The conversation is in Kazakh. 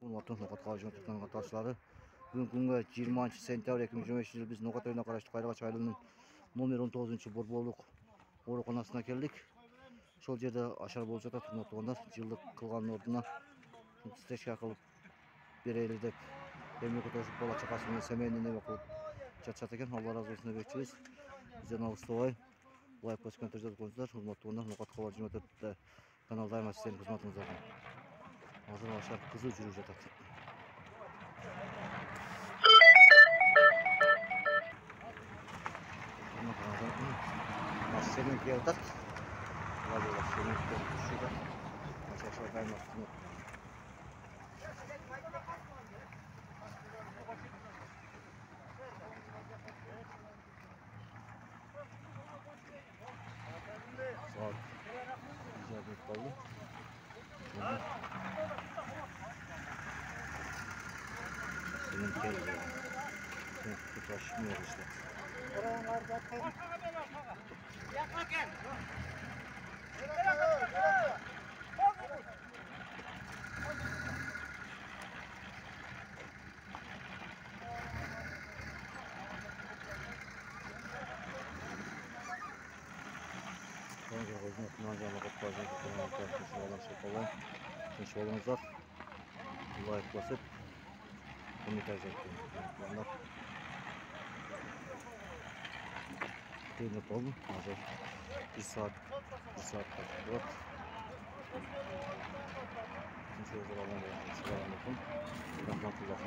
Урматтуу Нокат Калжыңтын катнашчылары, бүгүнкү күнгө 20 сентябрь 2025 жылы биз Нокат районуна караштуу Кайрагач айылынын номер 19 борборлук ооруканасына келдик. Ошол жерде ашар болуп жатат, урматтуугандар. Жылдык кылган ордуна стечка кылып берели деп мемлекет өз бала чакасы менен семейный неме кылып жатышат экен. Алла ыраазы болсун дебекчибиз. Бизден алыстабай лайк басып комментарий жазып коюңуздар. Урматтуугандар, Нокат Кабар 24 канал дайыма сиздердин кызматыңызда. Азыр ашар кызуу жүрүп жатат. Senin geldik. Vallahi senin geldik şurada. Aşağı kaymak. Saat icabet kaldı. Senin geldi. Sen taşımıyor işte. Лайк басып, комментарий жазып koyun. Bir saat kaldı. Şimdi şöyle alalım. Rahmetullah.